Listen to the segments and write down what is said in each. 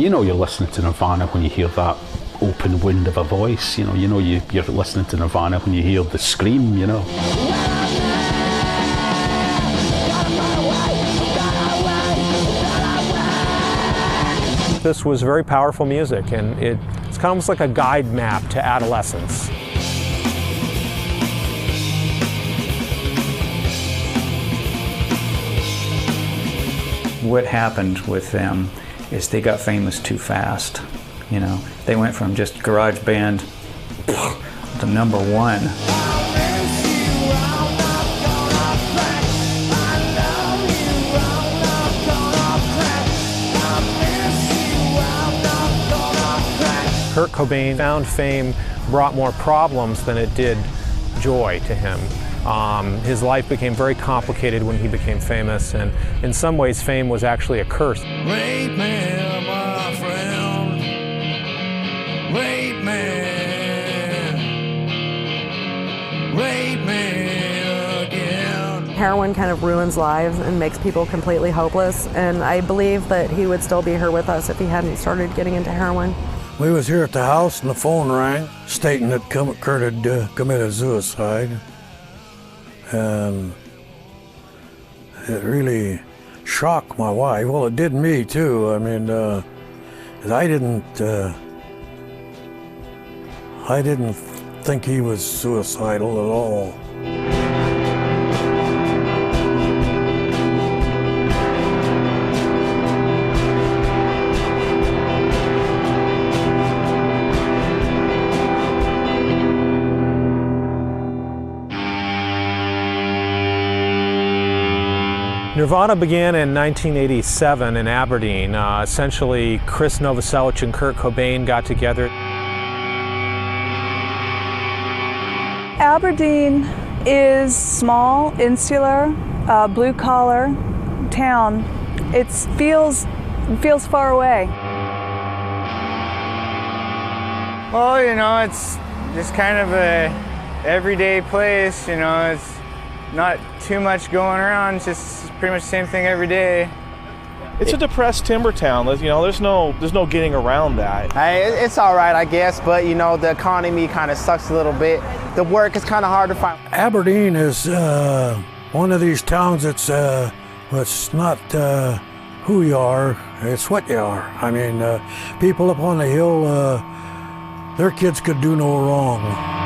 you know you're listening to Nirvana when you hear that open wind of a voice. You're listening to Nirvana when you hear the scream. This was very powerful music, and it's kind of almost like a guide map to adolescence. What happened with them is they got famous too fast. They went from just garage band to number one. Kurt Cobain found fame brought more problems than it did joy to him. His life became very complicated when he became famous, and in some ways fame was actually a curse. Rape me, my friend. Rape me. Rape me again. Heroin kind of ruins lives and makes people completely hopeless, and I believe that he would still be here with us if he hadn't started getting into heroin. We was here at the house and the phone rang stating that Kurt had committed suicide. And it really shocked my wife. Well, it did me too. I mean, I didn't think he was suicidal at all. Nirvana began in 1987 in Aberdeen. Essentially, Chris Novoselic and Kurt Cobain got together. Aberdeen is small, insular, blue-collar town. It feels far away. Well, it's just kind of a everyday place. It's not too much going around. It's just pretty much the same thing every day. It's a depressed timber town. There's no getting around that. It's all right, I guess, but the economy kind of sucks a little bit. The work is kind of hard to find. Aberdeen is one of these towns that's it's not who you are, it's what you are. I mean, people up on the hill, their kids could do no wrong.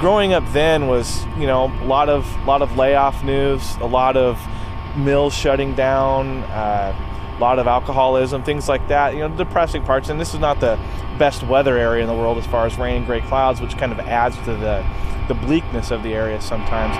Growing up then was, a lot of layoff news, a lot of mills shutting down, a lot of alcoholism, things like that. Depressing parts. And this is not the best weather area in the world as far as rain and gray clouds, which kind of adds to the bleakness of the area sometimes.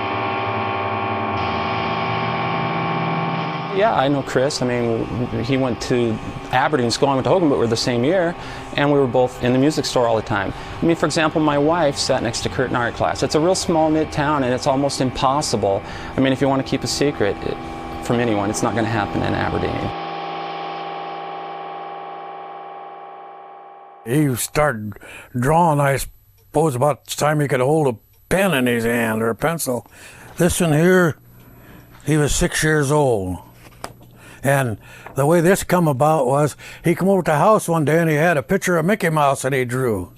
Yeah, I know Chris. I mean, he went to Aberdeen School, I went to Hogan, but we were the same year, and we were both in the music store all the time. I mean, for example, my wife sat next to Kurt in art class. It's a real small-knit town, and it's almost impossible. I mean, if you want to keep a secret from anyone, it's not going to happen in Aberdeen. He started drawing, I suppose, about the time he could hold a pen in his hand or a pencil. This one here, he was 6 years old. And the way this come about was, he come over to the house one day and he had a picture of Mickey Mouse that he drew.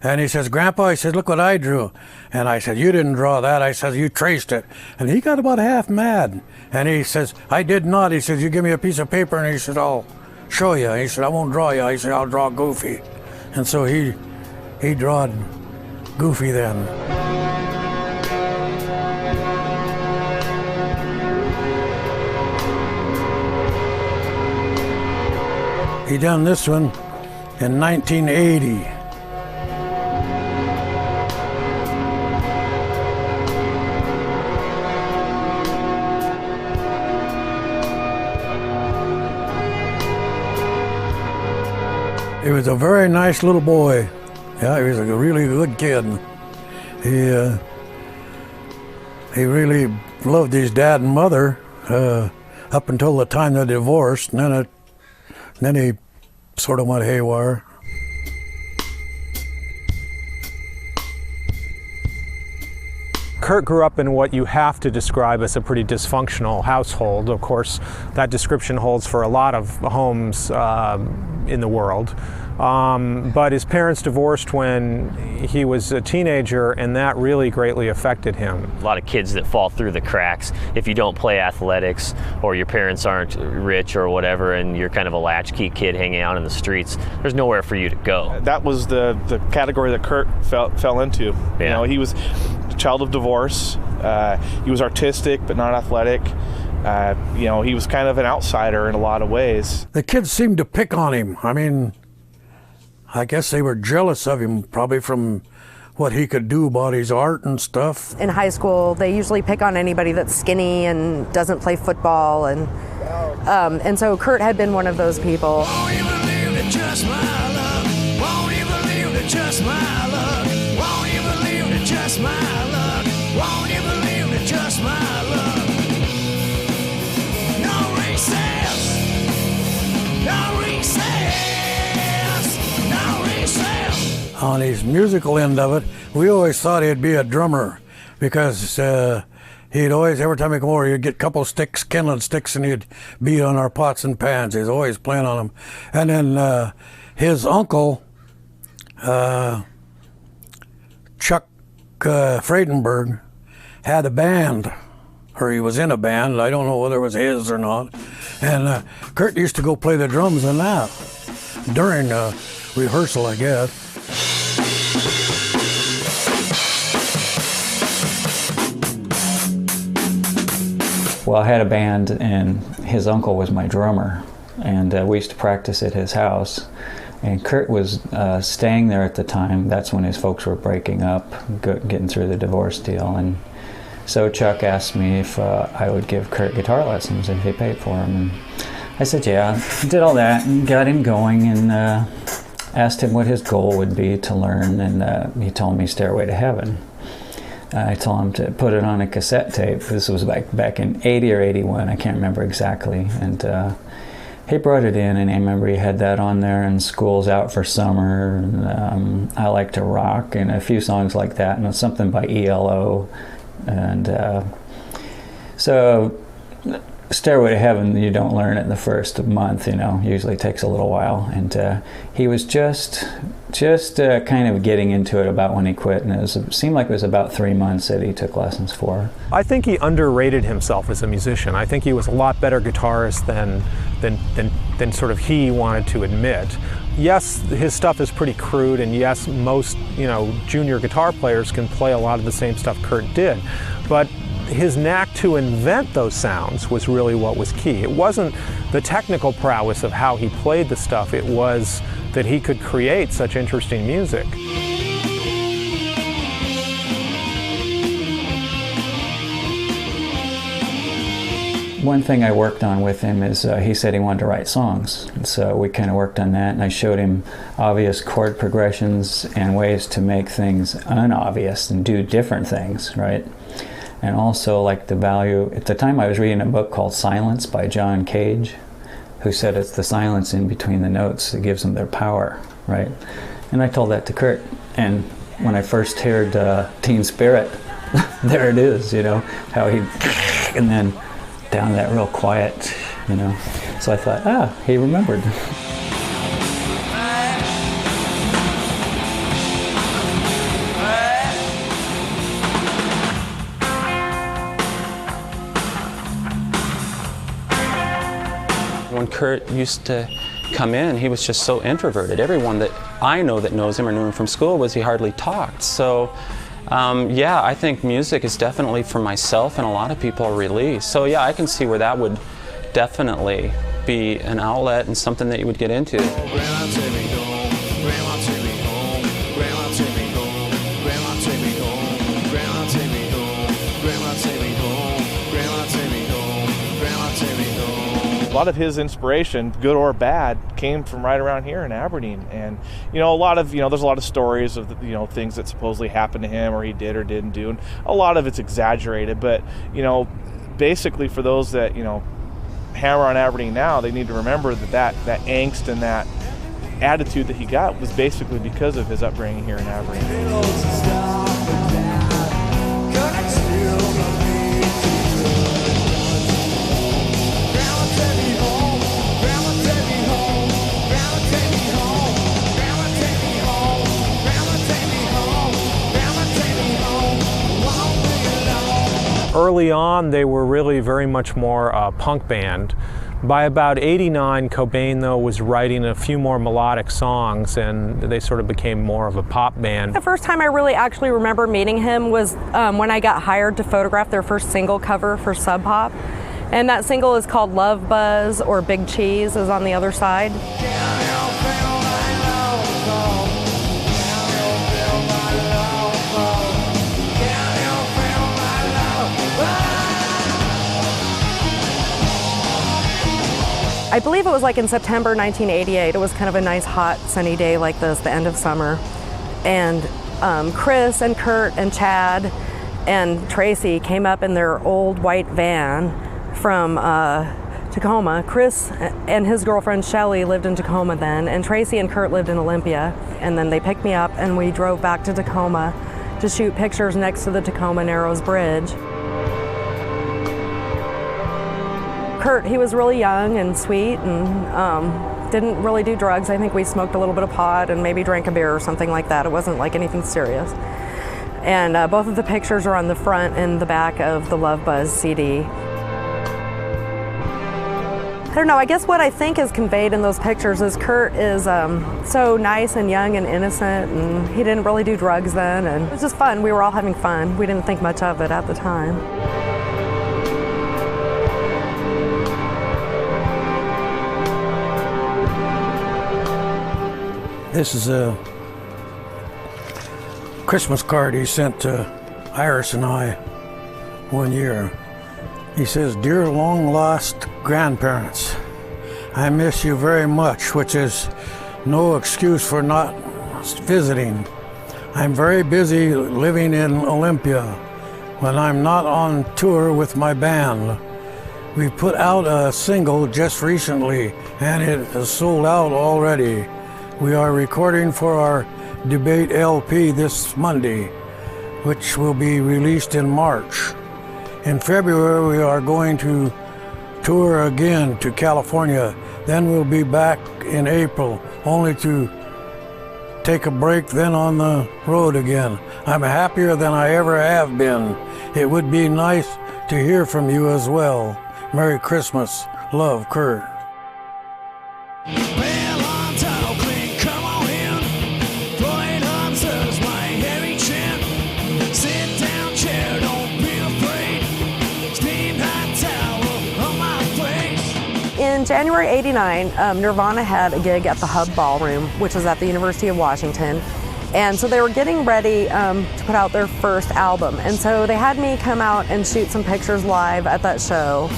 And he says, Grandpa, he says, look what I drew. And I said, you didn't draw that. I said, you traced it. And he got about half mad. And he says, I did not. He says, you give me a piece of paper. And he said, I'll show you. He said, I won't draw you. He said, I'll draw Goofy. And so he drawed Goofy then. He done this one in 1980. He was a very nice little boy. Yeah, he was a really good kid. He really loved his dad and mother up until the time they divorced, and then he sort of went haywire. Kurt grew up in what you have to describe as a pretty dysfunctional household. Of course, that description holds for a lot of homes in the world. But his parents divorced when he was a teenager, and that really greatly affected him. A lot of kids that fall through the cracks if you don't play athletics, or your parents aren't rich or whatever, and you're kind of a latchkey kid hanging out in the streets. There's nowhere for you to go. That was the category that Kurt fell into. Yeah. You know, he was a child of divorce. He was artistic but not athletic. You know, he was kind of an outsider in a lot of ways. The kids seemed to pick on him. I mean, I guess they were jealous of him, probably from what he could do about his art and stuff. In high school, they usually pick on anybody that's skinny and doesn't play football, and so Kurt had been one of those people. Won't you believe that just my luck? Won't you believe that just my luck? Won't you believe that just my luck? Won't you believe that just my luck? No recess, no recess. On his musical end of it, we always thought he'd be a drummer because he'd always, every time he'd come over, he'd get a couple sticks, kindling sticks, and he'd beat on our pots and pans. He was always playing on them. And then his uncle, Chuck Friedenberg, had a band, or he was in a band. I don't know whether it was his or not. And Kurt used to go play the drums in that during rehearsal, I guess. Well, I had a band, and his uncle was my drummer, and we used to practice at his house. And Kurt was staying there at the time. That's when his folks were breaking up, getting through the divorce deal. And so Chuck asked me if I would give Kurt guitar lessons if he paid for them. And I said, yeah. Did all that and got him going, and asked him what his goal would be to learn, and he told me Stairway to Heaven. I told him to put it on a cassette tape. This was back in 80 or 81, I can't remember exactly. And he brought it in, and I remember he had that on there, and School's Out for Summer, and I Like to Rock, and a few songs like that, and something by ELO. And so Stairway to Heaven, you don't learn it in the first month, you know, usually takes a little while. And he was just kind of getting into it about when he quit, and it seemed like it was about 3 months that he took lessons for. I think he underrated himself as a musician. I think he was a lot better guitarist than sort of he wanted to admit. Yes, his stuff is pretty crude, and yes, most, you know, junior guitar players can play a lot of the same stuff Kurt did, but his knack to invent those sounds was really what was key. It wasn't the technical prowess of how he played the stuff, it was that he could create such interesting music. One thing I worked on with him is he said he wanted to write songs. And so we kind of worked on that, and I showed him obvious chord progressions and ways to make things unobvious and do different things, right? And also like the value, at the time I was reading a book called Silence by John Cage, who said it's the silence in between the notes that gives them their power, right? And I told that to Kurt, and when I first heard Teen Spirit, there it is, you know, how he, and then down that real quiet, you know. So I thought, he remembered. When Kurt used to come in, he was just so introverted. Everyone that I know that knows him or knew him from school was he hardly talked. So yeah, I think music is definitely for myself and a lot of people a release. So yeah, I can see where that would definitely be an outlet and something that you would get into. Grandma, take me home. Grandma, take me home. Grandma, take me home. Grandma, take me home. Grandma, take me home. Grandma, take me home. Grandma, take me home. Grandma, take me home. A lot of his inspiration, good or bad, came from right around here in Aberdeen. And, you know, a lot of, you know, there's a lot of stories of, you know, things that supposedly happened to him or he did or didn't do. And a lot of it's exaggerated. But, you know, basically for those that, you know, hammer on Aberdeen now, they need to remember that angst and that attitude that he got was basically because of his upbringing here in Aberdeen. early on, they were really very much more a punk band. By about '89, Cobain, though, was writing a few more melodic songs, and they sort of became more of a pop band. The first time I really actually remember meeting him was when I got hired to photograph their first single cover for Sub Pop. And that single is called Love Buzz, or Big Cheese is on the other side. I believe it was like in September 1988. It was kind of a nice hot sunny day like this, the end of summer. And Chris and Kurt and Chad and Tracy came up in their old white van from Tacoma. Chris and his girlfriend Shelly lived in Tacoma then, and Tracy and Kurt lived in Olympia. And then they picked me up and we drove back to Tacoma to shoot pictures next to the Tacoma Narrows Bridge. Kurt, he was really young and sweet and didn't really do drugs. I think we smoked a little bit of pot and maybe drank a beer or something like that. It wasn't like anything serious. And both of the pictures are on the front and the back of the Love Buzz CD. I don't know, I guess what I think is conveyed in those pictures is Kurt is so nice and young and innocent, and he didn't really do drugs then, and it was just fun. We were all having fun. We didn't think much of it at the time. This is a Christmas card he sent to Iris and I one year. He says, "Dear long-lost grandparents, I miss you very much," which is no excuse for not visiting. "I'm very busy living in Olympia when I'm not on tour with my band. We put out a single just recently and it is sold out already. We are recording for our debate LP this Monday, which will be released in March. In February, we are going to tour again to California. Then we'll be back in April, only to take a break, then on the road again. I'm happier than I ever have been. It would be nice to hear from you as well. Merry Christmas. Love, Kurt." In January '89, Nirvana had a gig at the Hub Ballroom, which is at the University of Washington. And so they were getting ready to put out their first album. And so they had me come out and shoot some pictures live at that show.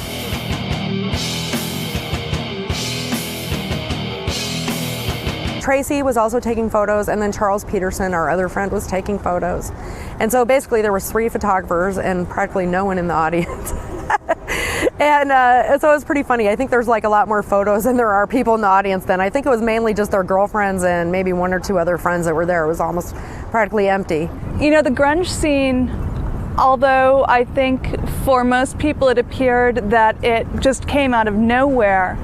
Tracy was also taking photos, and then Charles Peterson, our other friend, was taking photos. And so basically there was 3 photographers and practically no one in the audience. And so it was pretty funny. I think there's like a lot more photos than there are people in the audience then. I think it was mainly just their girlfriends and maybe 1 or 2 other friends that were there. It was almost practically empty. You know, the grunge scene, although I think for most people it appeared that it just came out of nowhere,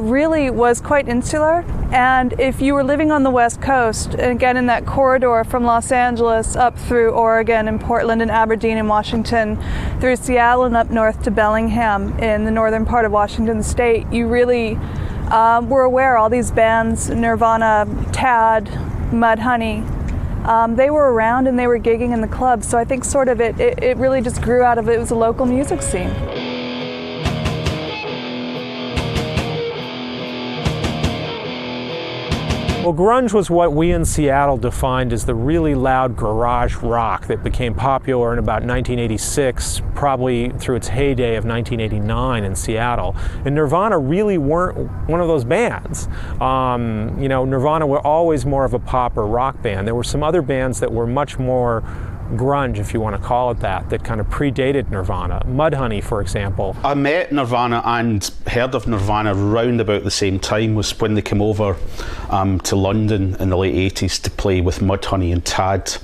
really was quite insular. And if you were living on the West Coast, and again in that corridor from Los Angeles up through Oregon and Portland and Aberdeen and Washington, through Seattle and up north to Bellingham in the northern part of Washington state, you really were aware all these bands, Nirvana, Tad, Mudhoney, they were around and they were gigging in the clubs. So I think sort of it really just grew out of it was a local music scene. Well, grunge was what we in Seattle defined as the really loud garage rock that became popular in about 1986, probably through its heyday of 1989 in Seattle. And Nirvana really weren't one of those bands. You know, Nirvana were always more of a pop or rock band. There were some other bands that were much more grunge, if you want to call it that kind of predated Nirvana. Mudhoney, for example. I met Nirvana and heard of Nirvana round about the same time, was when they came over to London in the late 80s to play with Mudhoney and Tad.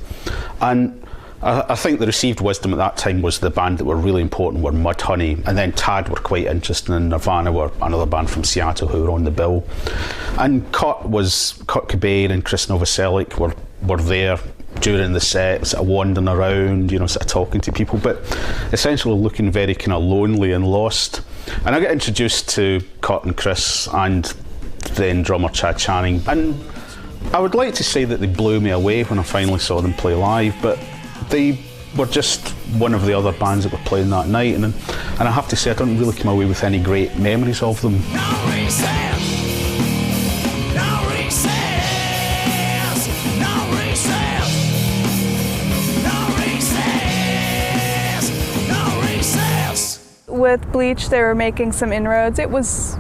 And I think the received wisdom at that time was the band that were really important were Mudhoney, and then Tad were quite interested, and Nirvana were another band from Seattle who were on the bill. And Kurt Cobain and Chris Novoselic were there during the set, sort of wandering around, you know, sort of talking to people, but essentially looking very kind of lonely and lost. And I got introduced to Kurt and Chris and then drummer Chad Channing, and I would like to say that they blew me away when I finally saw them play live, but they were just one of the other bands that were playing that night, and I have to say I don't really come away with any great memories of them. With Bleach, they were making some inroads. It was,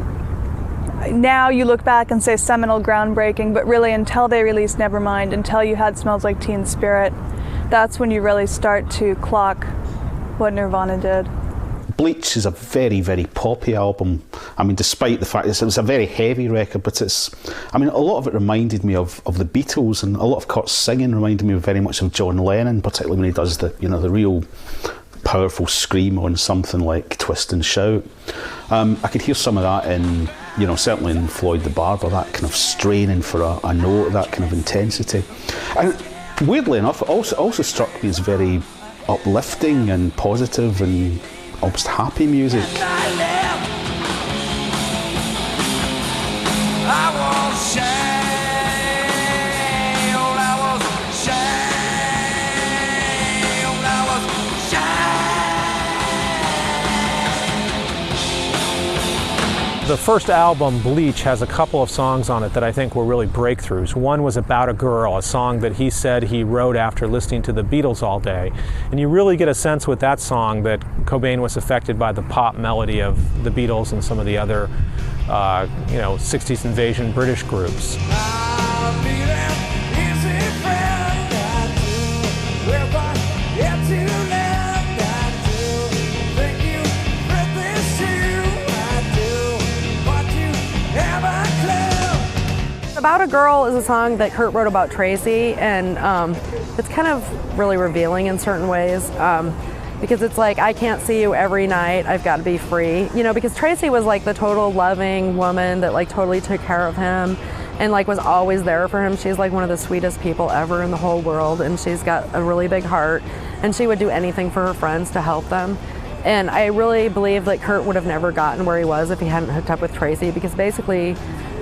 now you look back and say seminal, groundbreaking, but really until they released Nevermind, until you had Smells Like Teen Spirit, that's when you really start to clock what Nirvana did. Bleach is a very, very poppy album. I mean, despite the fact that it was a very heavy record, but a lot of it reminded me of the Beatles, and a lot of Kurt's singing reminded me very much of John Lennon, particularly when he does the real powerful scream on something like Twist and Shout. I could hear some of that in, certainly in Floyd the Barber, that kind of straining for a note, that kind of intensity. And weirdly enough, it also struck me as very uplifting and positive and almost happy music. The first album, Bleach, has a couple of songs on it that I think were really breakthroughs. One was About a Girl, a song that he said he wrote after listening to the Beatles all day. And you really get a sense with that song that Cobain was affected by the pop melody of the Beatles and some of the other, 60s invasion British groups. About a Girl is a song that Kurt wrote about Tracy, and it's kind of really revealing in certain ways, because it's like, I can't see you every night, I've got to be free, because Tracy was like the total loving woman that like totally took care of him and like was always there for him. She's like one of the sweetest people ever in the whole world, and she's got a really big heart, and she would do anything for her friends to help them. And I really believe that Kurt would have never gotten where he was if he hadn't hooked up with Tracy, because basically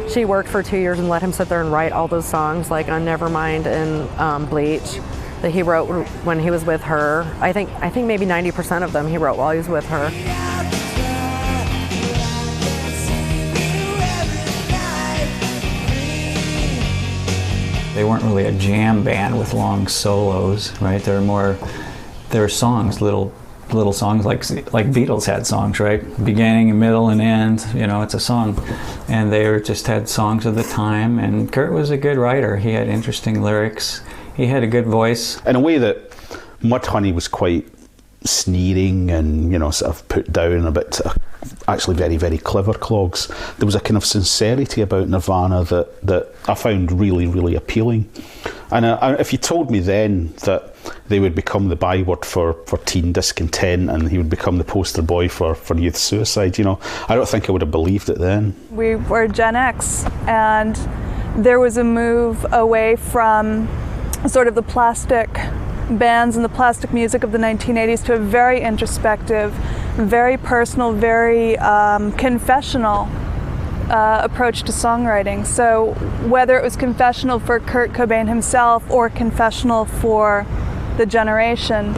she worked for 2 years and let him sit there and write all those songs like on Nevermind and Bleach that he wrote when he was with her. I think maybe 90% of them he wrote while he was with her. They weren't really a jam band with long solos, right? They were songs, little songs like Beatles had songs, right? Beginning, middle, and end, it's a song. And they just had songs of the time, and Kurt was a good writer. He had interesting lyrics. He had a good voice. In a way that Mudhoney was quite sneering and, sort of put down a bit, actually very, very clever clogs. There was a kind of sincerity about Nirvana that I found really, really appealing. And if you told me then that they would become the byword for teen discontent and he would become the poster boy for youth suicide, I don't think I would have believed it then. We were Gen X, and there was a move away from sort of the plastic bands and the plastic music of the 1980s to a very introspective, very personal, very confessional approach to songwriting. So whether it was confessional for Kurt Cobain himself or confessional for the generation,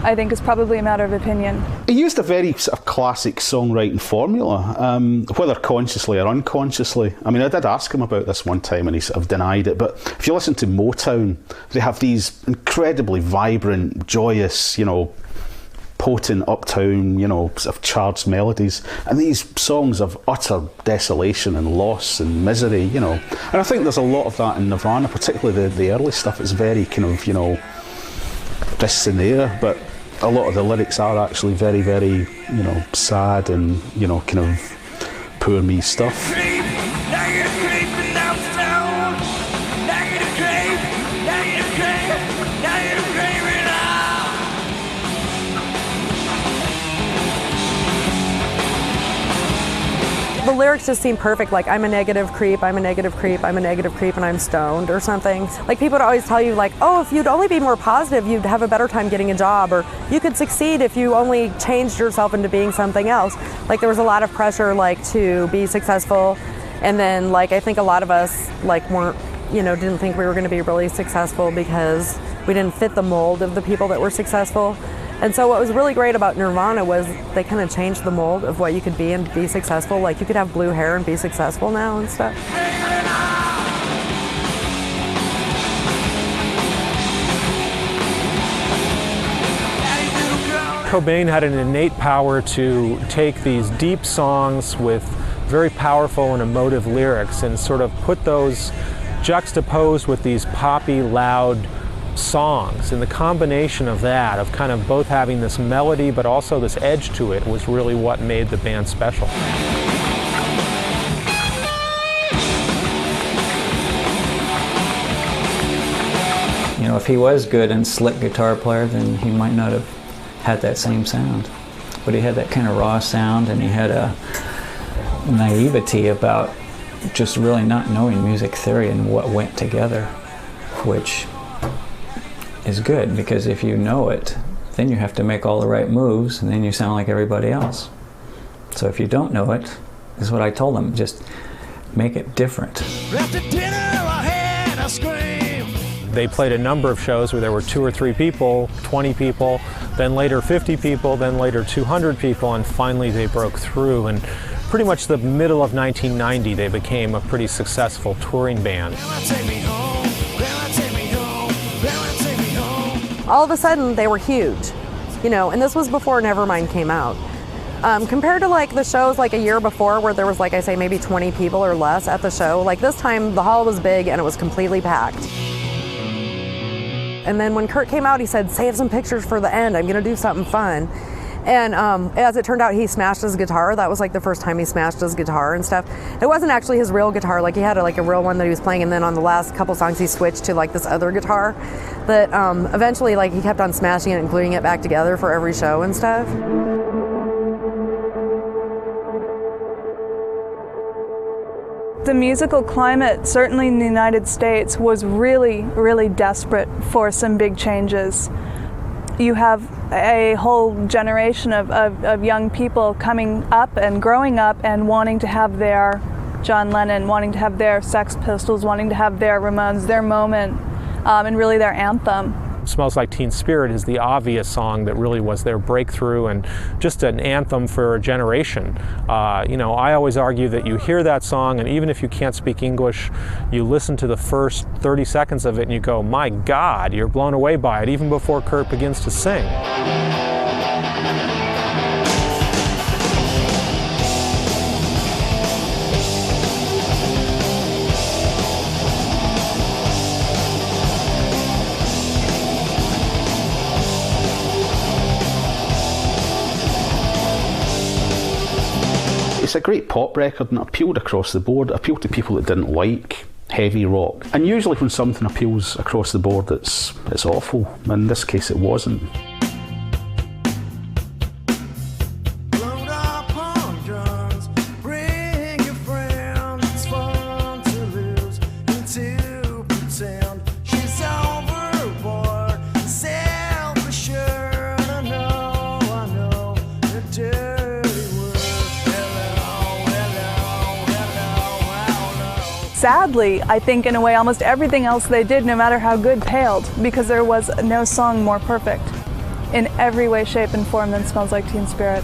I think is probably a matter of opinion. He used a very sort of classic songwriting formula, whether consciously or unconsciously. I mean, I did ask him about this one time and he sort of denied it, but if you listen to Motown, they have these incredibly vibrant, joyous, potent uptown, sort of charged melodies, and these songs of utter desolation and loss and misery, And I think there's a lot of that in Nirvana, particularly the early stuff. It's very kind of, this and there, but a lot of the lyrics are actually very, very, sad and, kind of poor me stuff. the lyrics just seem perfect, like I'm a negative creep, I'm a negative creep, I'm a negative creep, and I'm stoned or something. Like people would always tell you like, oh, if you'd only be more positive, you'd have a better time getting a job, or you could succeed if you only changed yourself into being something else. Like there was a lot of pressure like to be successful, and then like I think a lot of us like weren't, didn't think we were going to be really successful because we didn't fit the mold of the people that were successful. And so what was really great about Nirvana was they kind of changed the mold of what you could be and be successful. Like you could have blue hair and be successful now and stuff. Cobain had an innate power to take these deep songs with very powerful and emotive lyrics and sort of put those juxtaposed with these poppy, loud songs, and the combination of that, of kind of both having this melody but also this edge to it, was really what made the band special. If he was good and slick guitar player, then he might not have had that same sound. But he had that kind of raw sound, and he had a naivety about just really not knowing music theory and what went together, which is good, because if you know it, then you have to make all the right moves, and then you sound like everybody else. So if you don't know it, this is what I told them, just make it different. After dinner, I had a scream. They played a number of shows where there were 2 or 3 people, 20 people, then later 50 people, then later 200 people, and finally they broke through. And pretty much the middle of 1990, they became a pretty successful touring band. All of a sudden, they were huge, and this was before Nevermind came out. Compared to like the shows like a year before where there was, like I say, maybe 20 people or less at the show, like this time the hall was big and it was completely packed. And then when Kurt came out, he said, save some pictures for the end, I'm gonna do something fun. And as it turned out, he smashed his guitar. That was like the first time he smashed his guitar and stuff. It wasn't actually his real guitar. Like he had a real one that he was playing, and then on the last couple songs he switched to like this other guitar that eventually like he kept on smashing it and gluing it back together for every show and stuff. The musical climate, certainly in the United States, was really, really desperate for some big changes. You have a whole generation of young people coming up and growing up and wanting to have their John Lennon, wanting to have their Sex Pistols, wanting to have their Ramones, their moment, and really their anthem. Smells Like Teen Spirit is the obvious song that really was their breakthrough and just an anthem for a generation. I always argue that you hear that song, and even if you can't speak English, you listen to the first 30 seconds of it and you go, my God, you're blown away by it, even before Kurt begins to sing. It's a great pop record and it appealed across the board. It appealed to people that didn't like heavy rock. And usually when something appeals across the board, it's awful. In this case, it wasn't. Sadly, I think in a way almost everything else they did, no matter how good, paled, because there was no song more perfect in every way, shape, and form than Smells Like Teen Spirit.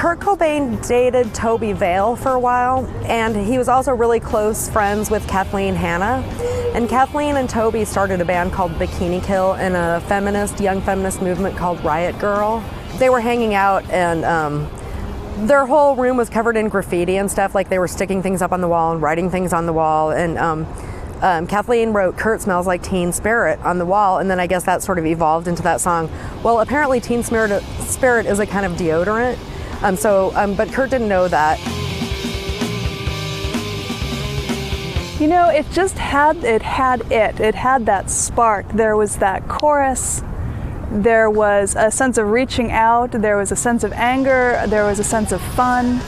Kurt Cobain dated Toby Vale for a while, and he was also really close friends with Kathleen Hanna. And Kathleen and Toby started a band called Bikini Kill and a young feminist movement called Riot Girl. They were hanging out, and their whole room was covered in graffiti and stuff, like they were sticking things up on the wall and writing things on the wall. And Kathleen wrote "Kurt Smells Like Teen Spirit" on the wall, and then I guess that sort of evolved into that song. Well, apparently Teen Spirit is a kind of deodorant, but Kurt didn't know that. You know, it had that spark. There was that chorus, there was a sense of reaching out, there was a sense of anger, there was a sense of fun.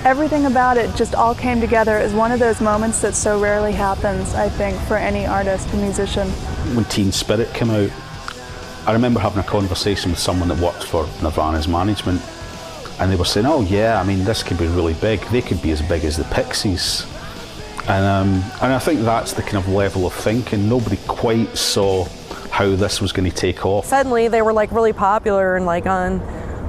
Everything about it just all came together as one of those moments that so rarely happens, I think, for any artist or musician. When Teen Spirit came out, I remember having a conversation with someone that worked for Nirvana's management, and they were saying, oh yeah, I mean, this could be really big. They could be as big as the Pixies. And I think that's the kind of level of thinking. Nobody quite saw how this was going to take off. Suddenly they were like really popular and like on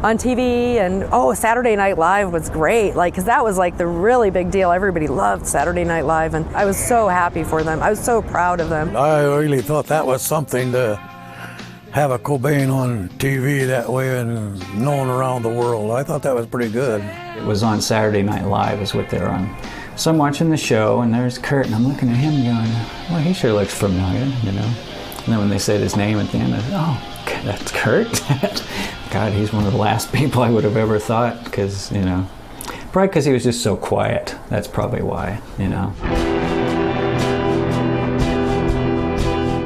TV, and Saturday Night Live was great, like, because that was like the really big deal. Everybody loved Saturday Night Live, and I was so happy for them. I was so proud of them. I really thought that was something to have a Cobain on TV that way and known around the world. I thought that was pretty good. It was on Saturday Night Live is what they were on. So I'm watching the show, and there's Kurt, and I'm looking at him going, well, he sure looks familiar, you know. And then when they said his name at the end, I said, oh, that's Kurt? God, he's one of the last people I would have ever thought, because, you know, probably because he was just so quiet. That's probably why, you know.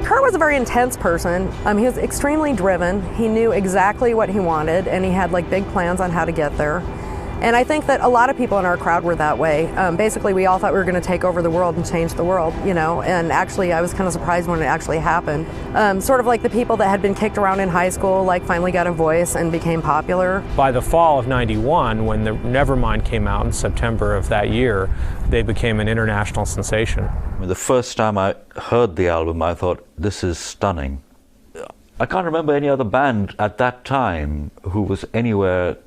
Kurt was a very intense person. He was extremely driven. He knew exactly what he wanted, and he had like big plans on how to get there. And I think that a lot of people in our crowd were that way. Basically, we all thought we were going to take over the world and change the world, you know, and actually I was kind of surprised when it actually happened. Sort of like the people that had been kicked around in high school, like finally got a voice and became popular. By the fall of '91, when the Nevermind came out in September of that year, they became an international sensation. The first time I heard the album, I thought, this is stunning. I can't remember any other band at that time who was anywhere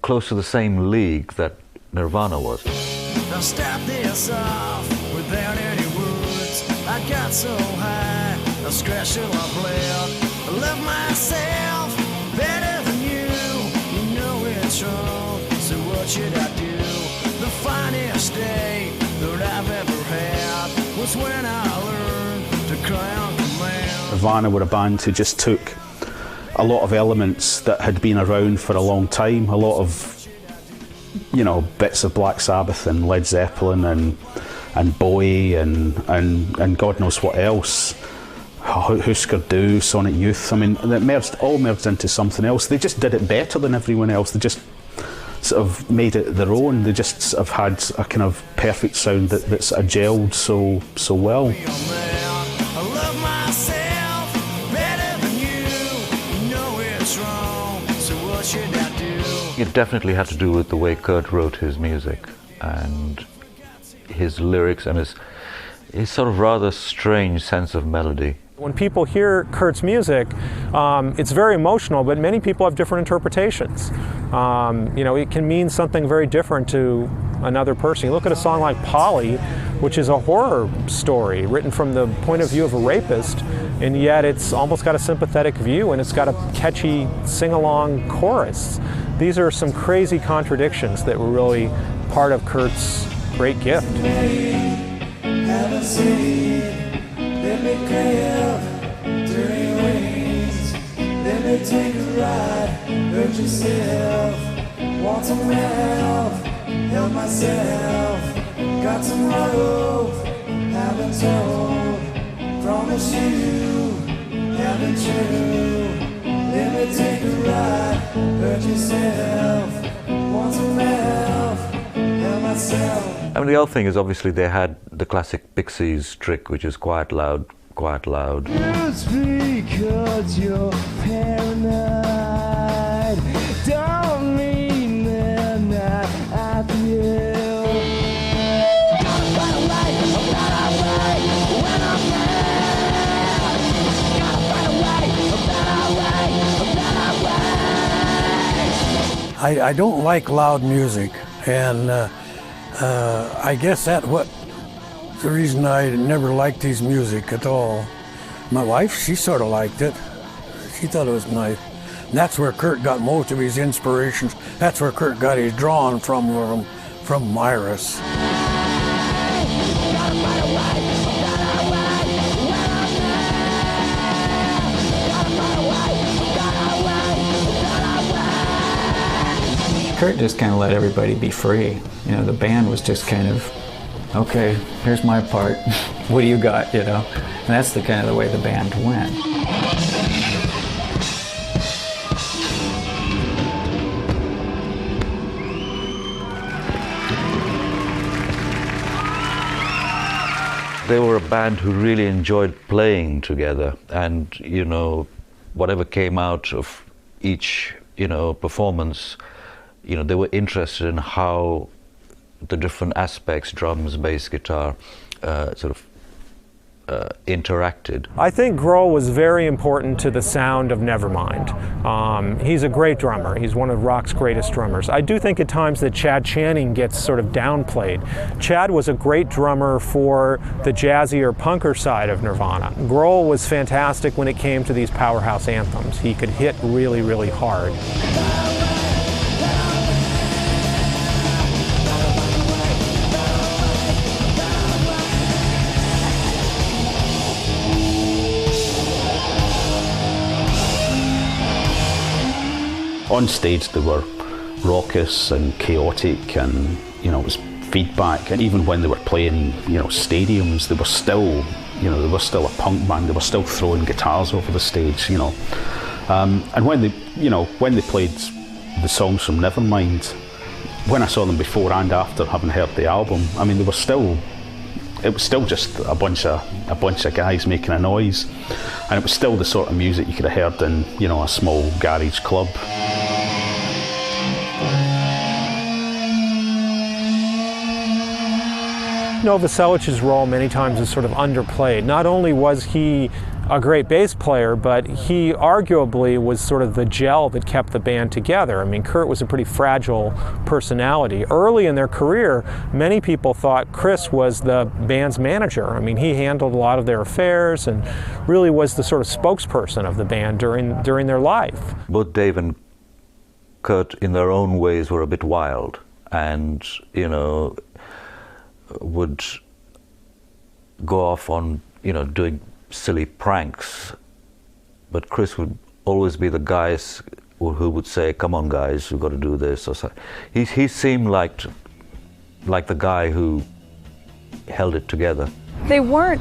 close to the same league that Nirvana was. Now stop this off without any words. I got so high, I scratched till I bled. I love myself better than you. You know it's wrong, so what should I do? The finest day that I've ever had was when I learned to cry on command. Nirvana were a band who just took a lot of elements that had been around for a long time, a lot of, you know, bits of Black Sabbath and Led Zeppelin and Bowie and God knows what else, Husker Du, Sonic Youth. I mean, it all merged into something else. They just did it better than everyone else. They just sort of made it their own. They just sort of had a kind of perfect sound that sort of gelled so well. It definitely had to do with the way Kurt wrote his music and his lyrics and his sort of rather strange sense of melody. When people hear Kurt's music, it's very emotional, but many people have different interpretations. You know, it can mean something very different to another person. You look at a song like Polly, which is a horror story written from the point of view of a rapist, and yet it's almost got a sympathetic view, and it's got a catchy sing-along chorus. These are some crazy contradictions that were really part of Kurt's great gift. Let me crave dirty wings. Let me take a ride. Hurt yourself. Want some help? Help myself. Got some rope. Haven't told. Promise you. Haven't true. Let me take a ride. Hurt yourself. Want some help? Help myself. I mean, the other thing is obviously they had the classic Pixies trick, which is quiet, loud, quiet, loud. Just because you're paranoid, don't mean they're not at you. Gotta find a way, a better way when I'm mad. Gotta find a way, a better way I don't like loud music, and I guess that's the reason I never liked his music at all. My wife, she sort of liked it. She thought it was nice. And that's where Kurt got most of his inspirations. That's where Kurt got his drawing from Iris. Kurt just kind of let everybody be free. You know, the band was just kind of, okay, here's my part. What do you got, you know? And that's the kind of the way the band went. They were a band who really enjoyed playing together, and, you know, whatever came out of each, you know, performance, you know, they were interested in how the different aspects, drums, bass, guitar, interacted. I think Grohl was very important to the sound of Nevermind. He's a great drummer. He's one of rock's greatest drummers. I do think at times that Chad Channing gets sort of downplayed. Chad was a great drummer for the jazzier, punker side of Nirvana. Grohl was fantastic when it came to these powerhouse anthems. He could hit really, really hard. On stage they were raucous and chaotic, and, you know, it was feedback, and even when they were playing, you know, stadiums, they were still, you know, they were still a punk band. They were still throwing guitars over the stage, you know. And when they, you know, when they played the songs from Nevermind, when I saw them before and after having heard the album, I mean, they were still, it was still just a bunch of guys making a noise, and it was still the sort of music you could have heard in, you know, a small garage club. Novoselic's role many times is sort of underplayed. Not only was he a great bass player, but he arguably was sort of the gel that kept the band together. I mean, Kurt was a pretty fragile personality. Early in their career, many people thought Chris was the band's manager. I mean, he handled a lot of their affairs and really was the sort of spokesperson of the band during their life. Both Dave and Kurt, in their own ways, were a bit wild, and, you know, would go off on, you know, doing silly pranks, but Chris would always be the guys who would say, "Come on, guys, we've got to do this," or so. He seemed like the guy who held it together. They weren't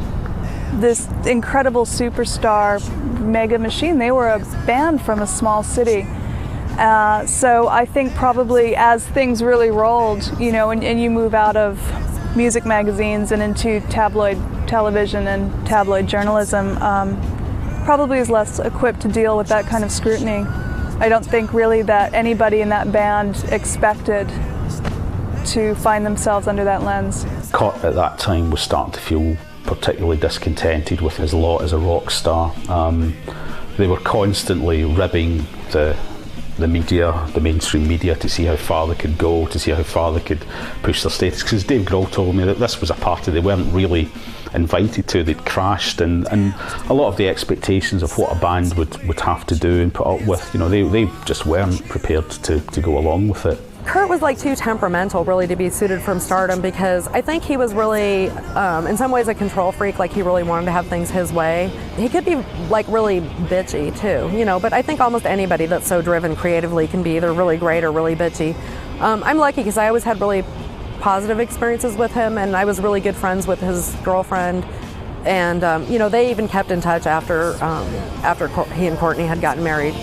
this incredible superstar mega machine. They were a band from a small city. So I think probably as things really rolled, you know, and you move out of music magazines and into tabloid television and tabloid journalism, probably is less equipped to deal with that kind of scrutiny. I don't think really that anybody in that band expected to find themselves under that lens. Kurt at that time was starting to feel particularly discontented with his lot as a rock star. They were constantly ribbing the media, the mainstream media, to see how far they could go, to see how far they could push their status. Because Dave Grohl told me that this was a party they weren't really invited to. They'd crashed, and a lot of the expectations of what a band would have to do and put up with, you know, they just weren't prepared to go along with it. Kurt was like too temperamental really to be suited from Stardom, because I think he was really, in some ways, a control freak. Like, he really wanted to have things his way. He could be like really bitchy too, you know, but I think almost anybody that's so driven creatively can be either really great or really bitchy. I'm lucky because I always had really positive experiences with him, and I was really good friends with his girlfriend. And, you know, they even kept in touch after he and Courtney had gotten married.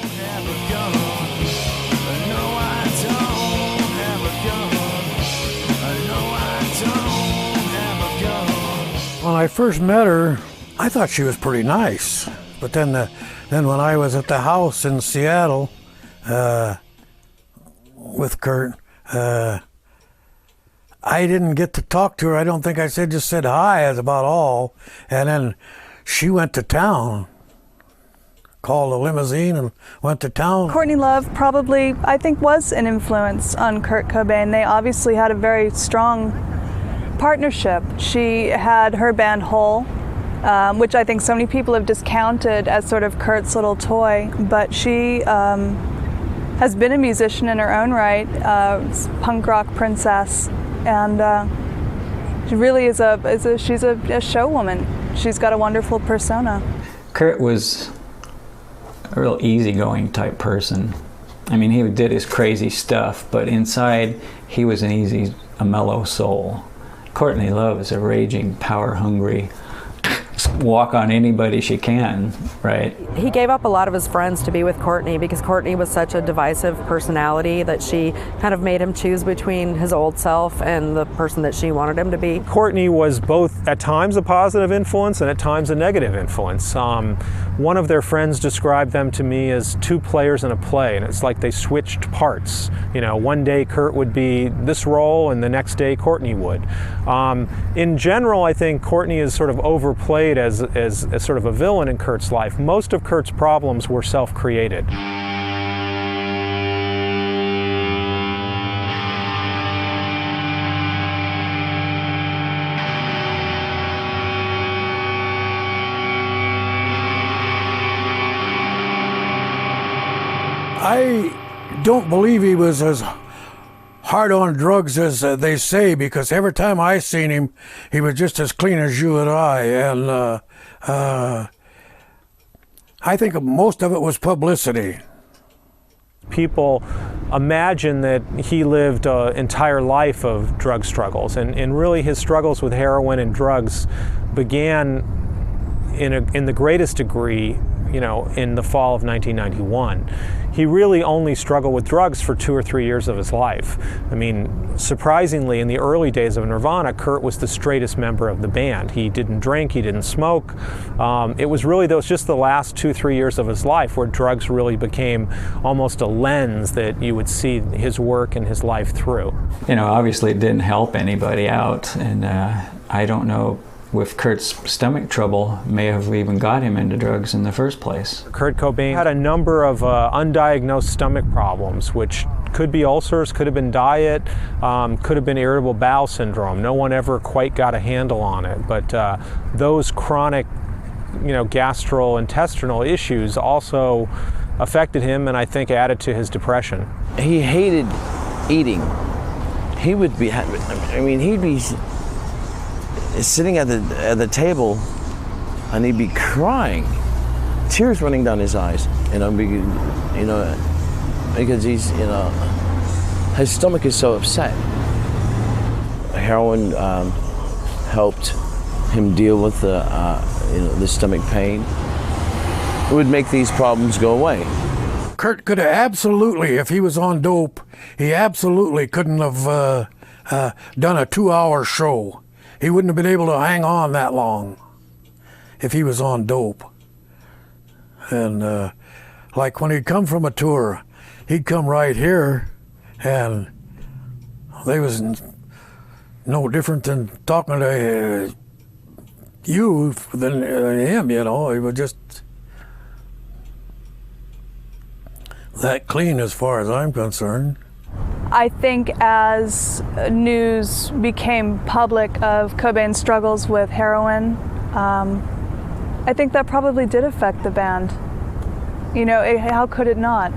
When I first met her, I thought she was pretty nice. But then when I was at the house in Seattle with Kurt, I didn't get to talk to her. I don't think I just said hi, that's about all. And then she went to town. called a limousine and went to town. Courtney Love probably, I think, was an influence on Kurt Cobain. They obviously had a very strong partnership. She had her band Hole, which I think so many people have discounted as sort of Kurt's little toy, but she has been a musician in her own right, punk rock princess, and she really is she's a show woman. She's got a wonderful persona. Kurt was a real easygoing type person. I mean, he did his crazy stuff, but inside he was a mellow soul. Courtney Love is a raging, power-hungry, walk on anybody she can, right? He gave up a lot of his friends to be with Courtney because Courtney was such a divisive personality that she kind of made him choose between his old self and the person that she wanted him to be. Courtney was both at times a positive influence and at times a negative influence. One of their friends described them to me as two players in a play, and it's like they switched parts. You know, one day Kurt would be this role and the next day Courtney would. In general, I think Courtney is sort of overplayed as sort of a villain in Kurt's life. Most of Kurt's problems were self-created. I don't believe he was as hard on drugs as they say, because every time I seen him, he was just as clean as you and I. And I think most of it was publicity. People imagine that he lived an entire life of drug struggles, and really his struggles with heroin and drugs began in the greatest degree, you know, in the fall of 1991. He really only struggled with drugs for 2 or 3 years of his life. I mean, surprisingly, in the early days of Nirvana, Kurt was the straightest member of the band. He didn't drink, he didn't smoke. It was really just the last 2-3 years of his life where drugs really became almost a lens that you would see his work and his life through. You know, obviously it didn't help anybody out, and I don't know with Kurt's stomach trouble may have even got him into drugs in the first place. Kurt Cobain had a number of undiagnosed stomach problems, which could be ulcers, could have been diet, could have been irritable bowel syndrome. No one ever quite got a handle on it, but those chronic, you know, gastrointestinal issues also affected him, and I think added to his depression. He hated eating. He would be, I mean, he'd be sitting at the table, and he'd be crying, tears running down his eyes, because he's, his stomach is so upset. Heroin helped him deal with the stomach pain. It would make these problems go away. Kurt could have absolutely, if he was on dope, he absolutely couldn't have done a 2-hour show. He wouldn't have been able to hang on that long if he was on dope. And like when he'd come from a tour, he'd come right here, and they was no different than talking to you than him, you know. He was just that clean as far as I'm concerned. I think as news became public of Cobain's struggles with heroin, I think that probably did affect the band. You know, how could it not?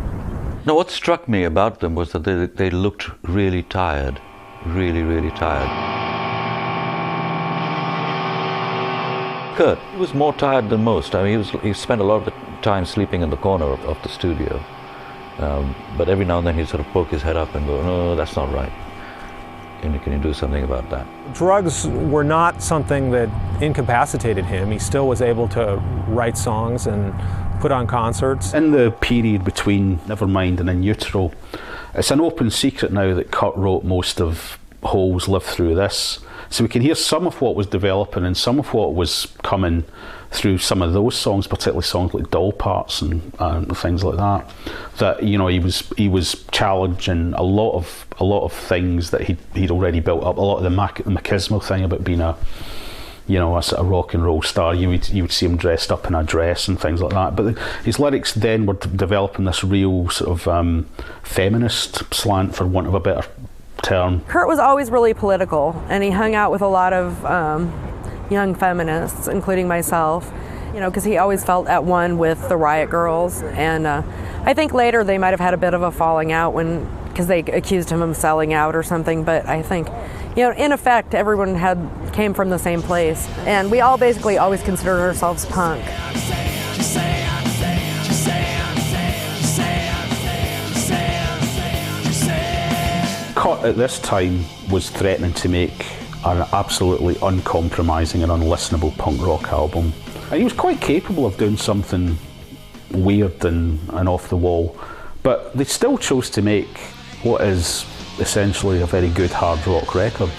No, what struck me about them was that they looked really tired, really, really tired. Kurt, he was more tired than most. I mean, he spent a lot of the time sleeping in the corner of the studio. But every now and then he'd sort of poke his head up and go, no, that's not right. And can you do something about that? Drugs were not something that incapacitated him. He still was able to write songs and put on concerts. In the period between Nevermind and In Utero, it's an open secret now that Kurt wrote most of Hole's Live Through This. So we can hear some of what was developing and some of what was coming through some of those songs, particularly songs like Doll Parts and things like that. That, you know, he was challenging a lot of things that he'd already built up. A lot of the machismo thing about being you know, a sort of rock and roll star. You would see him dressed up in a dress and things like that. But his lyrics then were developing this real sort of feminist slant, for want of a better term. Kurt was always really political, and he hung out with a lot of young feminists, including myself, you know, because he always felt at one with the Riot Girls. And I think later they might have had a bit of a falling out because they accused him of selling out or something. But I think, you know, in effect, everyone came from the same place, and we all basically always considered ourselves punk. Cut at this time was threatening to make an absolutely uncompromising and unlistenable punk rock album. And he was quite capable of doing something weird and off the wall, but they still chose to make what is essentially a very good hard rock record.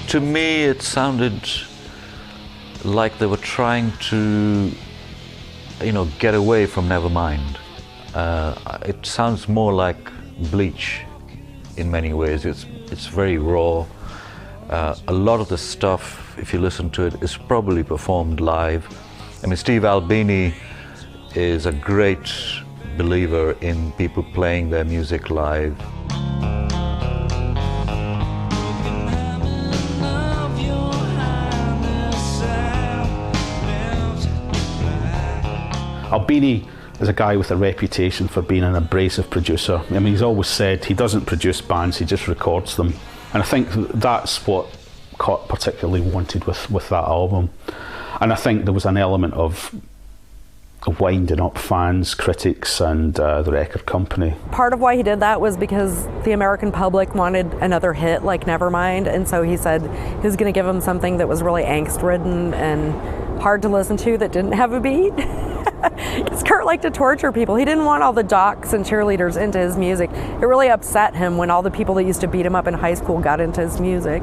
To me, it sounded like they were trying to, you know, get away from Nevermind. It sounds more like Bleach in many ways. It's very raw. A lot of the stuff, if you listen to it, is probably performed live. I mean, Steve Albini is a great believer in people playing their music live. Albini is a guy with a reputation for being an abrasive producer. I mean, he's always said he doesn't produce bands, he just records them. And I think that's what Cut particularly wanted with that album. And I think there was an element of winding up fans, critics, and the record company. Part of why he did that was because the American public wanted another hit like Nevermind, and so he said he was going to give them something that was really angst-ridden and hard to listen to that didn't have a beat. Because Kurt liked to torture people. He didn't want all the jocks and cheerleaders into his music. It really upset him when all the people that used to beat him up in high school got into his music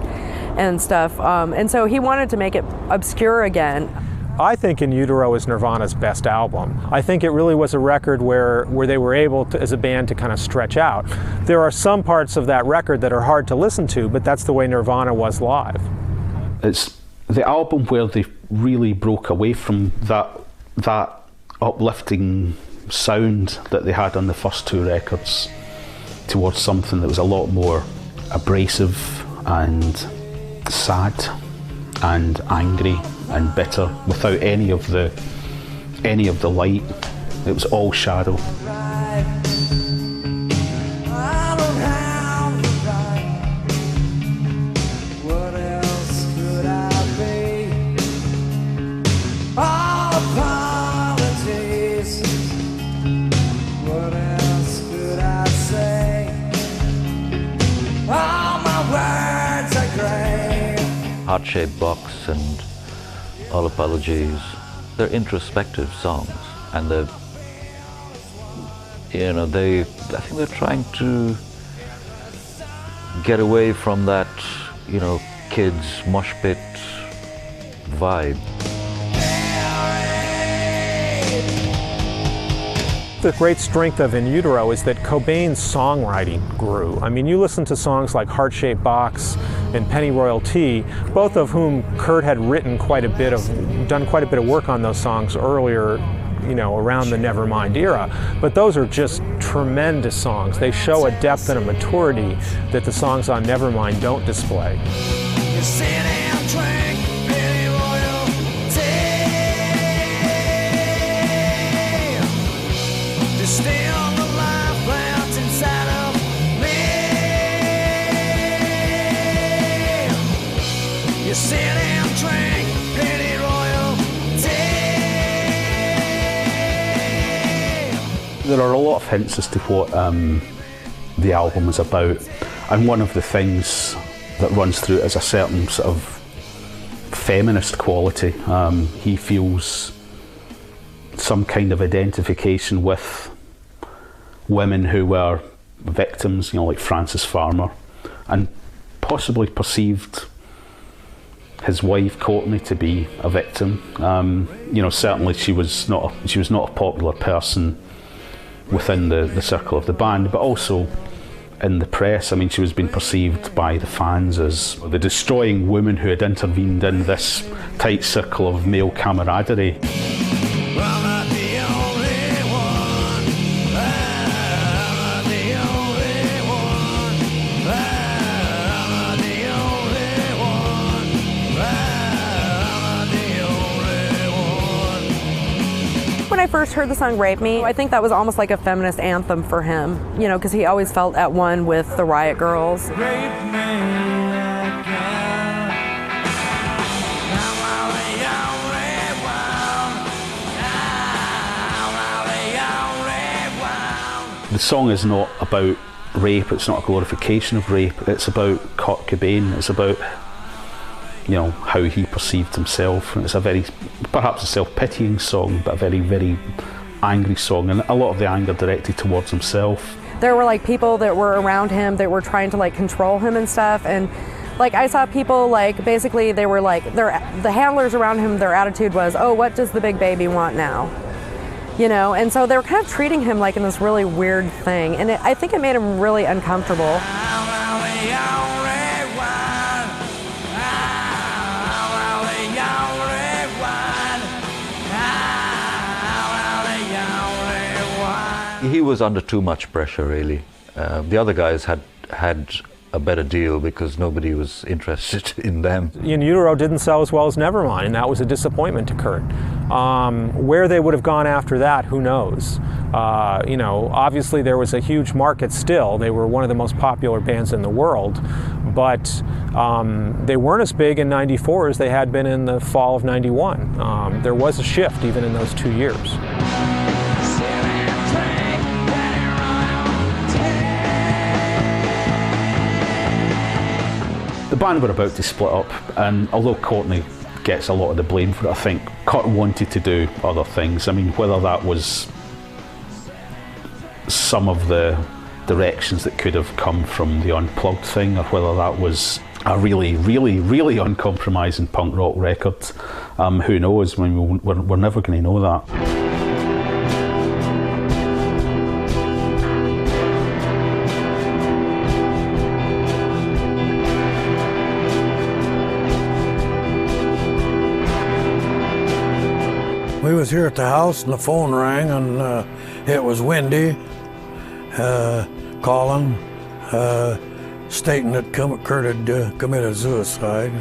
and stuff. And so he wanted to make it obscure again. I think In Utero is Nirvana's best album. I think it really was a record where they were able to, as a band, to kind of stretch out. There are some parts of that record that are hard to listen to, but that's the way Nirvana was live. It's the album where they really broke away from that uplifting sound that they had on the first two records towards something that was a lot more abrasive and sad and angry and bitter, without any of the light. It was all shadow. Heart-Shaped Box and All Apologies, they're introspective songs, and I think they're trying to get away from that, you know, kids mosh pit vibe. The great strength of In Utero is that Cobain's songwriting grew. I mean, you listen to songs like Heart-Shaped Box and Pennyroyal Tea, both of whom Kurt had done quite a bit of work on those songs earlier, you know, around the Nevermind era. But those are just tremendous songs. They show a depth and a maturity that the songs on Nevermind don't display. There are a lot of hints as to what the album is about, and one of the things that runs through it is a certain sort of feminist quality. He feels some kind of identification with women who were victims victims, you know, like Frances Farmer, and possibly perceived his wife Courtney to be a victim. You know, certainly she was not a popular person within the circle of the band, but also in the press. I mean, she was being perceived by the fans as the destroying woman who had intervened in this tight circle of male camaraderie. When I first heard the song Rape Me, I think that was almost like a feminist anthem for him, you know, because he always felt at one with the Riot Girls. The song is not about rape, it's not a glorification of rape, it's about Kurt Cobain, it's about, you know, how he perceived himself. And it's a very, perhaps a self-pitying song, but a very, very angry song, and a lot of the anger directed towards himself. There were like people that were around him that were trying to like control him and stuff, and like I saw people like basically they were like the handlers around him, their attitude was, oh, what does the big baby want now? You know, and so they were kind of treating him like in this really weird thing, and I think it made him really uncomfortable. He was under too much pressure, really. The other guys had a better deal because nobody was interested in them. In Utero didn't sell as well as Nevermind, and that was a disappointment to Kurt. Where they would have gone after that, who knows? You know, obviously there was a huge market still. They were one of the most popular bands in the world, but they weren't as big in '94 as they had been in the fall of '91. There was a shift even in those 2 years. The band were about to split up, and although Courtney gets a lot of the blame for it, I think Kurt wanted to do other things. I mean, whether that was some of the directions that could have come from the Unplugged thing, or whether that was a really, really, really uncompromising punk rock record, who knows? I mean, we're never going to know that. We was here at the house and the phone rang, and it was Wendy calling, stating that Kurt had committed suicide.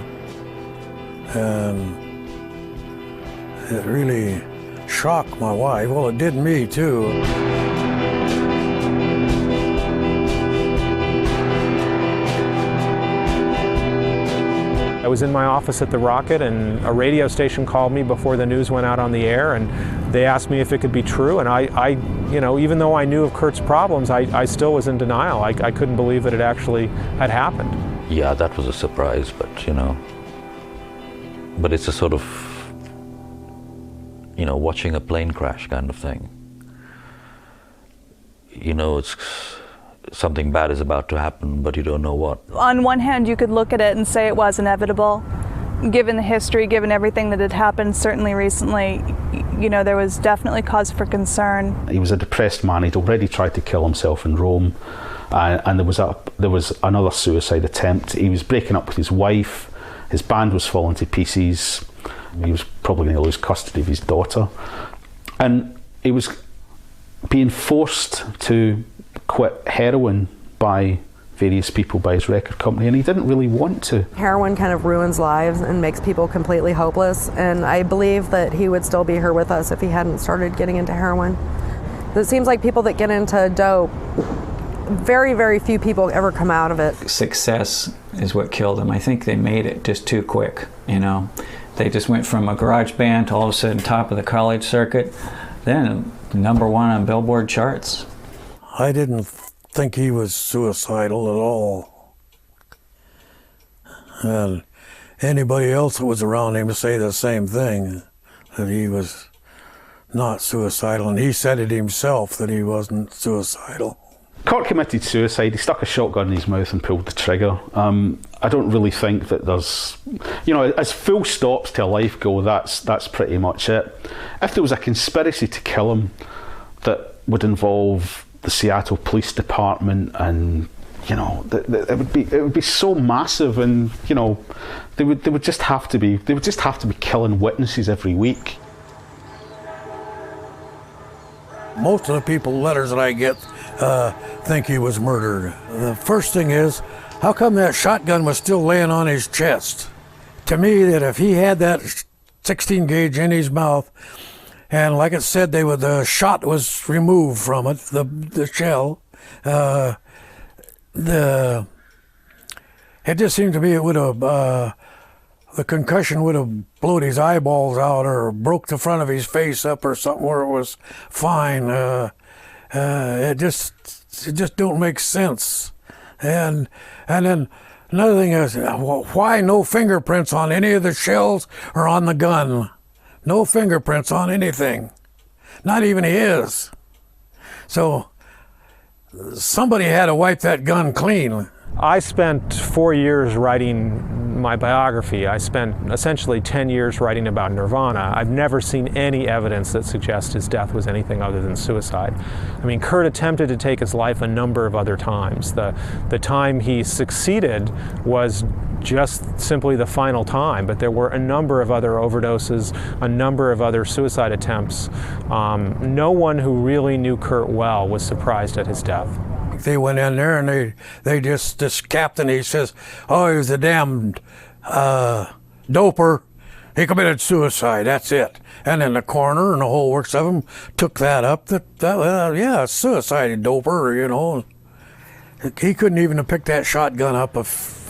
And it really shocked my wife. Well, it did me too. I was in my office at the Rocket, and a radio station called me before the news went out on the air, and they asked me if it could be true. And I you know, even though I knew of Kurt's problems, I still was in denial. I couldn't believe that it actually had happened. Yeah, that was a surprise, but you know, but it's a sort of, you know, watching a plane crash kind of thing. You know, it's something bad is about to happen, but you don't know what. On one hand, you could look at it and say it was inevitable. Given the history, given everything that had happened, certainly recently, you know, there was definitely cause for concern. He was a depressed man. He'd already tried to kill himself in Rome, and there was another suicide attempt. He was breaking up with his wife. His band was falling to pieces. He was probably going to lose custody of his daughter, and he was being forced to quit heroin by various people, by his record company, and he didn't really want to. Heroin kind of ruins lives and makes people completely hopeless, and I believe that he would still be here with us if he hadn't started getting into heroin. It seems like people that get into dope, very, very few people ever come out of it. Success is what killed him. I think they made it just too quick, you know. They just went from a garage band to all of a sudden top of the college circuit, then #1 on Billboard charts. I didn't think he was suicidal at all. And anybody else that was around him say the same thing, that he was not suicidal. And he said it himself, that he wasn't suicidal. Kurt committed suicide. He stuck a shotgun in his mouth and pulled the trigger. I don't really think that there's, as full stops to a life go, that's pretty much it. If there was a conspiracy to kill him that would involve the Seattle Police Department, and it would be so massive, and they would just have to be killing witnesses every week. Most of the people, letters that I get, think he was murdered. The first thing is, how come that shotgun was still laying on his chest? To me, that if he had that 16 gauge in his mouth, and like it said, the shot was removed from it, the shell, it just seemed to me it would have, the concussion would have blown his eyeballs out or broke the front of his face up or something where it was fine. It just don't make sense. And then another thing is, why no fingerprints on any of the shells or on the gun? No fingerprints on anything, not even his. So somebody had to wipe that gun clean. I spent 4 years writing my biography. I spent essentially 10 years writing about Nirvana. I've never seen any evidence that suggests his death was anything other than suicide. I mean, Kurt attempted to take his life a number of other times. The time he succeeded was just simply the final time, but there were a number of other overdoses, a number of other suicide attempts. No one who really knew Kurt well was surprised at his death. They went in there and this captain, he says, oh, he was a damn doper. He committed suicide, that's it. And then the coroner and the whole works of them took that up, yeah, suicide, doper, He couldn't even have picked that shotgun up if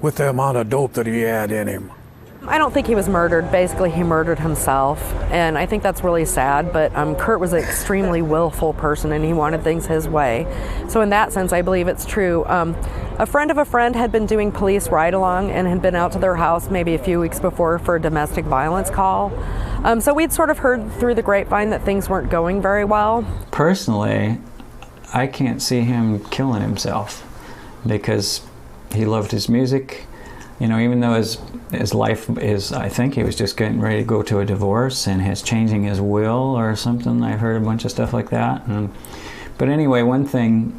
with the amount of dope that he had in him. I don't think he was murdered. Basically, he murdered himself, and I think that's really sad, but Kurt was an extremely willful person, and he wanted things his way. So in that sense, I believe it's true. A friend of a friend had been doing police ride-along and had been out to their house maybe a few weeks before for a domestic violence call. So we'd sort of heard through the grapevine that things weren't going very well. Personally, I can't see him killing himself because he loved his music. Even though his life is, I think he was just getting ready to go to a divorce and his changing his will or something. I've heard a bunch of stuff like that. But anyway, one thing,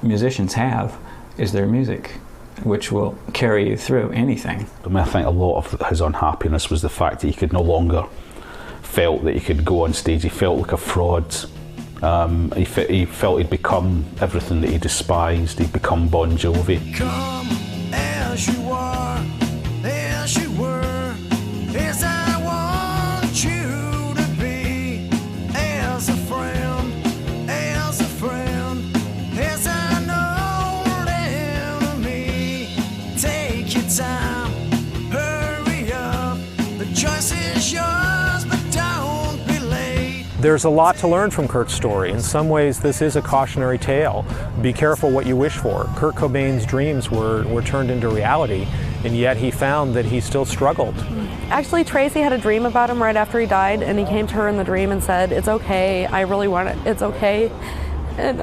musicians have is their music, which will carry you through anything. I think a lot of his unhappiness was the fact that he could no longer felt that he could go on stage. He felt like a fraud. He felt he'd become everything that he despised. He'd become Bon Jovi. Come as you are, as you were, as I want you to be, as a friend, as I know an enemy. Take your time, hurry up, the choice is yours, but don't be late. There's a lot to learn from Kurt's story. In some ways, this is a cautionary tale. Be careful what you wish for. Kurt Cobain's dreams were turned into reality, and yet he found that he still struggled. Actually, Tracy had a dream about him right after he died, and he came to her in the dream and said, "It's okay, I really want it, it's okay." And,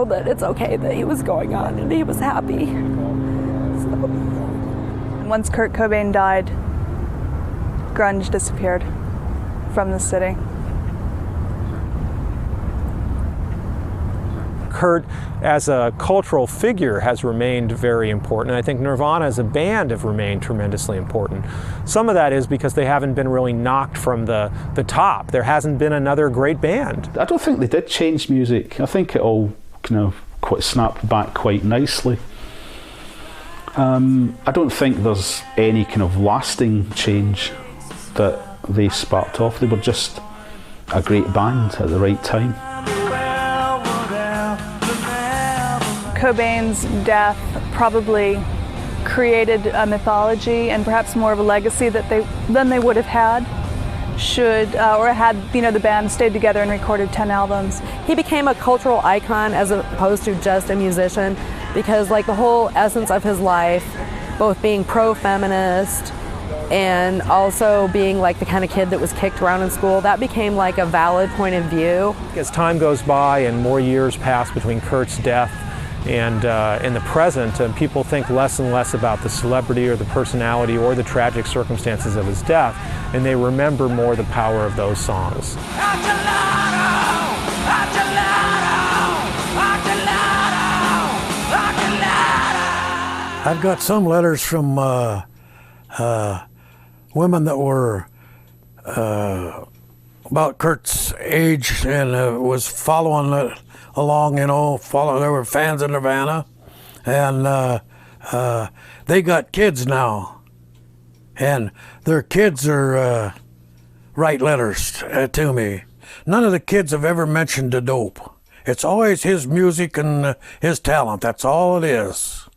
that it's okay that he was going on and he was happy. So. Once Kurt Cobain died, grunge disappeared from the city. Kurt, as a cultural figure, has remained very important. And I think Nirvana as a band have remained tremendously important. Some of that is because they haven't been really knocked from the top. There hasn't been another great band. I don't think they did change music. I think it all kind of snapped back quite nicely. I don't think there's any kind of lasting change that they sparked off. They were just a great band at the right time. Cobain's death probably created a mythology and perhaps more of a legacy than they would have had had the band stayed together and recorded 10 albums. He became a cultural icon as opposed to just a musician, because the whole essence of his life, both being pro-feminist and also being like the kind of kid that was kicked around in school, that became like a valid point of view. As time goes by and more years pass between Kurt's death and in the present, people think less and less about the celebrity or the personality or the tragic circumstances of his death, and they remember more the power of those songs. I've got some letters from women that were about Kurt's age and was following it along, you know, they were fans of Nirvana, and they got kids now, and their kids are write letters to me. None of the kids have ever mentioned the dope. It's always his music and his talent. That's all it is.